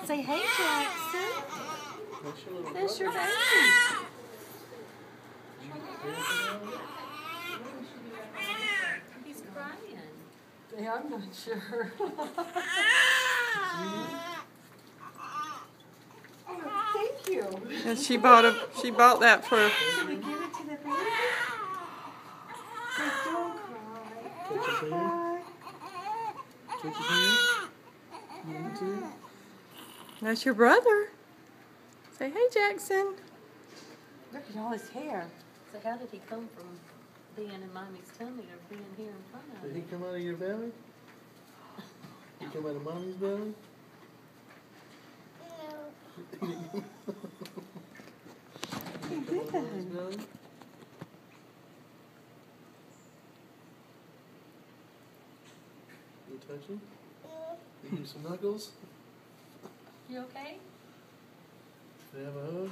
Say, hey, Jackson. That's your baby. He's crying. Yeah, I'm not sure. Oh, thank you. And she bought that for. Should we give it to the baby? Say, don't cry. Touch his hand. That's your brother. Say, hey, Jackson. Look at all his hair. So how did he come from being in Mommy's tummy to being here in front of Did me? he come out of your belly? He come out of Mommy's belly? He did that. Mommy's belly? You touch him? You give some knuckles? You okay? They have a hug?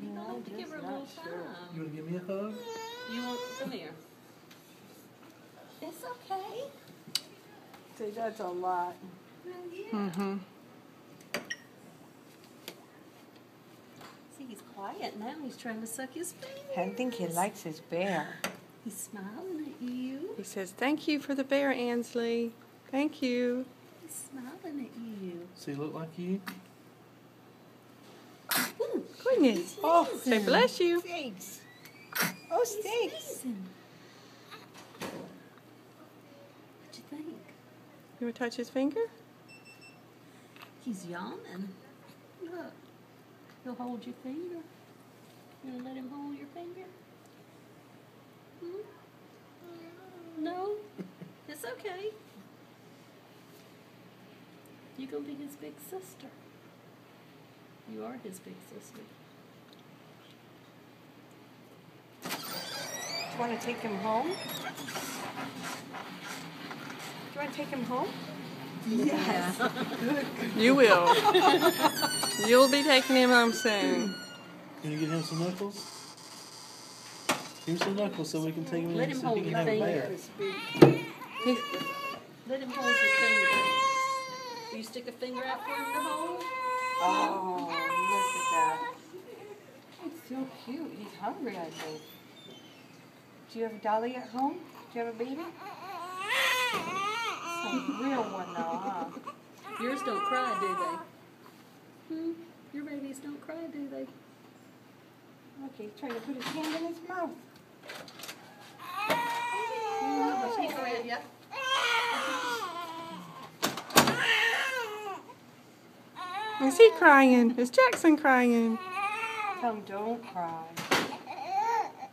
You don't have to give her a little time. You want to give me a hug? You want, come here. It's okay. See, that's a lot. Mm-hmm. See, he's quiet now. He's trying to suck his fingers. I think he likes his bear. He's smiling at you. He says, thank you for the bear, Ansley. Thank you. He's smiling at you. Does he look like you? Goodness. Oh, Say, bless you. steaks. Oh, steaks. Amazing. What'd you think? You want to touch his finger? He's yawning. Look. He'll hold your finger. You gonna let him hold your finger? Hmm? No? It's okay. You're gonna be his big sister. You are his big sister. Do you want to take him home? Do you want to take him home? Yes. You will. You'll be taking him home soon. Can you get him some knuckles? Give him some knuckles so we can take him Let in him so hold he can your have a finger. bath. Let him hold your finger. Will you stick a finger out for him to hold? Oh, look at that. He's so cute. He's hungry, I think. Do you have a dolly at home? Do you have a baby? A real one now, huh? Yours don't cry, do they? Your babies don't cry, do they? Okay, he's trying to put his hand in his mouth. He's ready, yeah. Is he crying? Is Jackson crying? Tell him don't cry.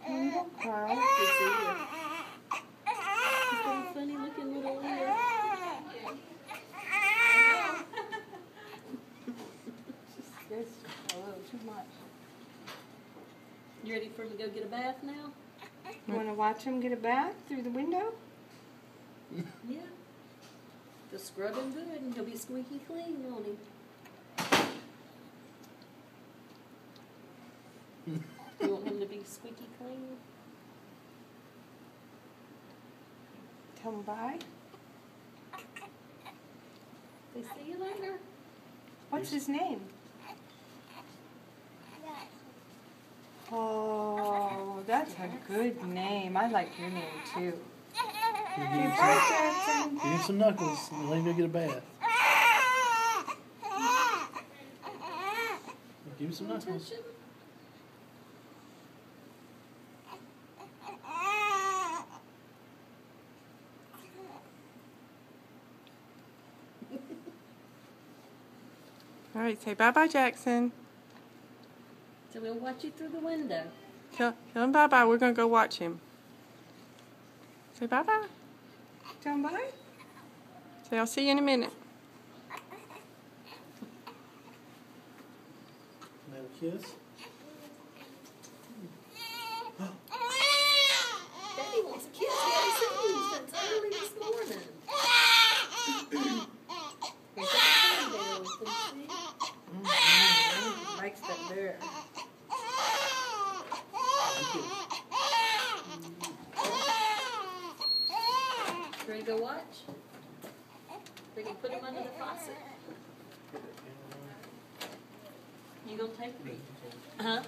Don't cry. Good see you. He's got a funny looking little ear. It's a little too much. You ready for him to go get a bath now? You want to watch him get a bath through the window? Yeah. Just scrub him good and he'll be squeaky clean, won't he? You want him to be squeaky clean? Tell him bye. They see you later? What's his name? Oh, that's a good name. I like your name too. Give Hey, him bye, some, Jackson. give him some knuckles and let him go get a bath. Give him some knuckles. Touch him? All right, say bye-bye, Jackson. So we'll watch you through the window. Tell him bye-bye. We're going to go watch him. Say bye-bye. Tell him bye. Say, I'll see you in a minute. Can I have a kiss? Daddy wants a kiss. He hasn't seen you since early this morning. He's got a hand there with him. go watch? We can put him under the faucet. You gonna take me? Huh?